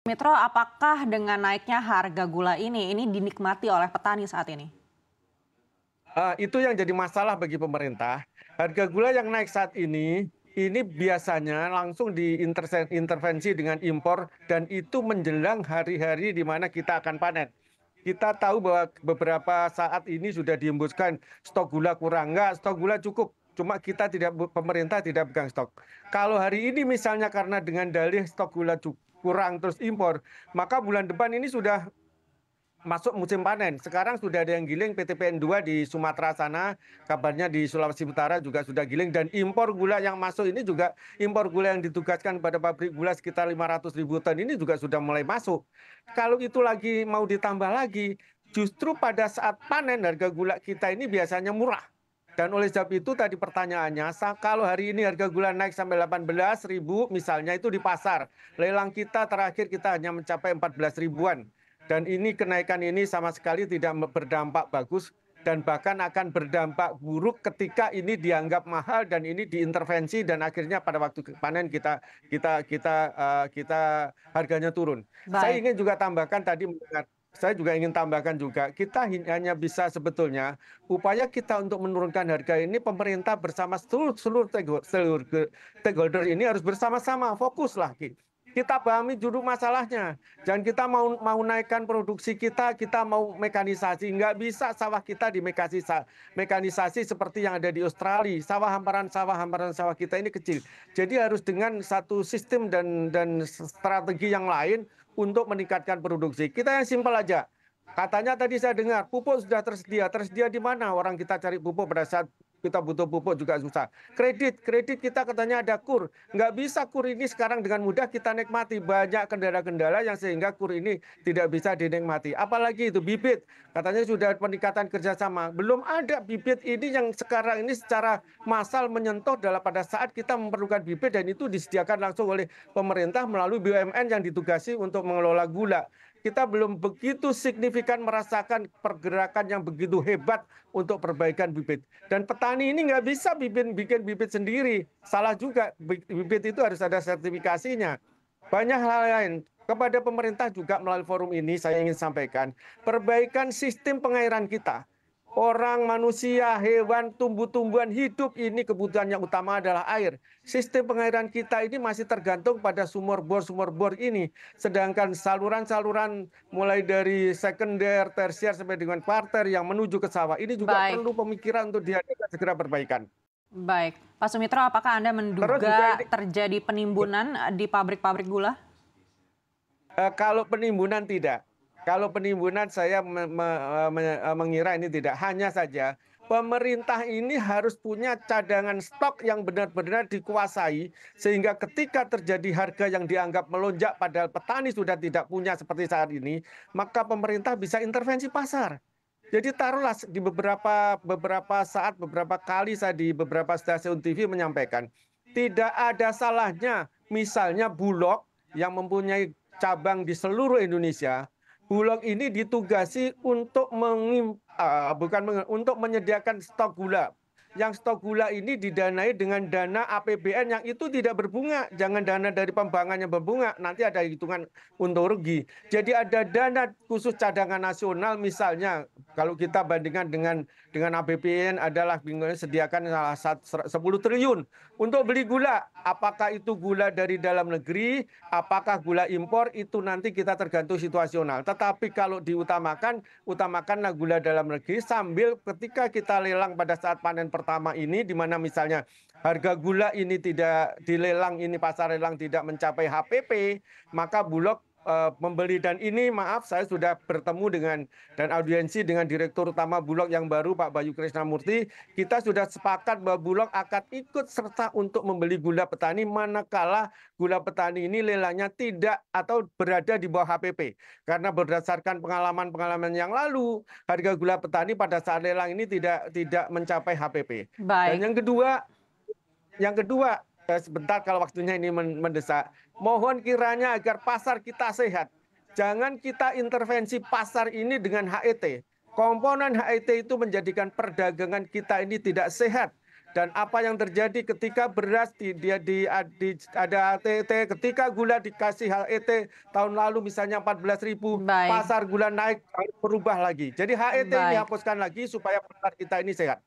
Mitro, apakah dengan naiknya harga gula ini dinikmati oleh petani saat ini? Itu yang jadi masalah bagi pemerintah. Harga gula yang naik saat ini biasanya langsung diintervensi dengan impor dan itu menjelang hari-hari di mana kita akan panen. Kita tahu bahwa beberapa saat ini sudah dihembuskan stok gula kurang. Enggak, stok gula cukup. Cuma kita tidak, pemerintah tidak pegang stok. Kalau hari ini misalnya karena dengan dalih stok gula kurang terus impor, maka bulan depan ini sudah masuk musim panen. Sekarang sudah ada yang giling PTPN 2 di Sumatera sana, kabarnya di Sulawesi Utara juga sudah giling dan impor gula yang masuk ini juga impor gula yang ditugaskan pada pabrik gula sekitar 500.000 ton ini juga sudah mulai masuk. Kalau itu lagi mau ditambah lagi, justru pada saat panen harga gula kita ini biasanya murah. Dan oleh sebab itu tadi pertanyaannya, kalau hari ini harga gula naik sampai 18.000 misalnya itu di pasar. Lelang kita terakhir kita hanya mencapai 14 ribuan. Dan ini kenaikan ini sama sekali tidak berdampak bagus dan bahkan akan berdampak buruk ketika ini dianggap mahal dan ini diintervensi dan akhirnya pada waktu panen kita harganya turun. Saya Baik, ingin juga tambahkan tadi mendengar saya juga ingin tambahkan juga, kita hanya bisa sebetulnya upaya kita untuk menurunkan harga ini pemerintah bersama seluruh stakeholder ini harus bersama-sama fokuslah. Kita pahami dulu masalahnya. Jangan kita mau naikkan produksi kita mau mekanisasi. Nggak bisa sawah kita mekanisasi seperti yang ada di Australia. Hamparan sawah kita ini kecil. Jadi harus dengan satu sistem dan strategi yang lain untuk meningkatkan produksi. Kita yang simpel aja. Katanya tadi saya dengar pupuk sudah tersedia. Tersedia di mana orang kita cari pupuk pada saat kita butuh pupuk juga susah. Kredit kita katanya ada kur. Nggak bisa kur ini sekarang dengan mudah kita nikmati. Banyak kendala-kendala yang sehingga kur ini tidak bisa dinikmati. Apalagi itu bibit. Katanya sudah peningkatan kerjasama. Belum ada bibit ini yang sekarang ini secara massal menyentuh pada saat kita memerlukan bibit dan itu disediakan langsung oleh pemerintah melalui BUMN yang ditugasi untuk mengelola gula. Kita belum begitu signifikan merasakan pergerakan yang begitu hebat untuk perbaikan bibit. Dan petani ini nggak bisa bikin bibit sendiri. Salah juga, bibit itu harus ada sertifikasinya. Banyak hal lain. Kepada pemerintah juga melalui forum ini saya ingin sampaikan, perbaikan sistem pengairan kita. Orang, manusia, hewan, tumbuh-tumbuhan hidup ini kebutuhan yang utama adalah air. Sistem pengairan kita ini masih tergantung pada sumur bor ini. Sedangkan saluran-saluran mulai dari sekunder, tersier sampai dengan parter yang menuju ke sawah ini juga baik, perlu pemikiran untuk dihadirkan segera perbaikan. baik. Pak Sumitro, apakah Anda Terus juga menduga ini terjadi penimbunan di pabrik-pabrik gula? Kalau penimbunan tidak. Kalau penimbunan saya mengira ini tidak. Hanya saja pemerintah ini harus punya cadangan stok yang benar-benar dikuasai sehingga ketika terjadi harga yang dianggap melonjak padahal petani sudah tidak punya seperti saat ini, maka pemerintah bisa intervensi pasar. Jadi taruhlah di beberapa saat, beberapa kali saya di beberapa stasiun TV menyampaikan, tidak ada salahnya misalnya Bulog yang mempunyai cabang di seluruh Indonesia, Bulog ini ditugasi untuk untuk menyediakan stok gula. Yang stok gula ini didanai dengan dana APBN yang itu tidak berbunga. Jangan dana dari pembangunan yang berbunga, nanti ada hitungan untung rugi. Jadi ada dana khusus cadangan nasional misalnya, kalau kita bandingkan dengan APBN adalah sediakan 10 triliun untuk beli gula. Apakah itu gula dari dalam negeri, apakah gula impor, itu nanti kita tergantung situasional. Tetapi kalau utamakanlah gula dalam negeri sambil ketika kita lelang pada saat panen pertama ini, di mana misalnya harga gula ini tidak dilelang, ini pasar lelang tidak mencapai HPP, maka Bulog membeli. Dan ini maaf saya sudah bertemu dan audiensi dengan Direktur Utama Bulog yang baru Pak Bayu Krisnamurti. Kita sudah sepakat bahwa Bulog akan ikut serta untuk membeli gula petani manakala gula petani ini lelangnya tidak atau berada di bawah HPP. Karena berdasarkan pengalaman-pengalaman yang lalu, harga gula petani pada saat lelang ini tidak mencapai HPP. Dan Baik, yang kedua, sebentar kalau waktunya ini mendesak, mohon kiranya agar pasar kita sehat. Jangan kita intervensi pasar ini dengan HET. Komponen HET itu menjadikan perdagangan kita ini tidak sehat. dan apa yang terjadi ketika beras ada HET, ketika gula dikasih HET tahun lalu misalnya 14.000, Baik, pasar gula naik harus berubah lagi. Jadi HET ini baik. hapuskan lagi supaya pasar kita ini sehat.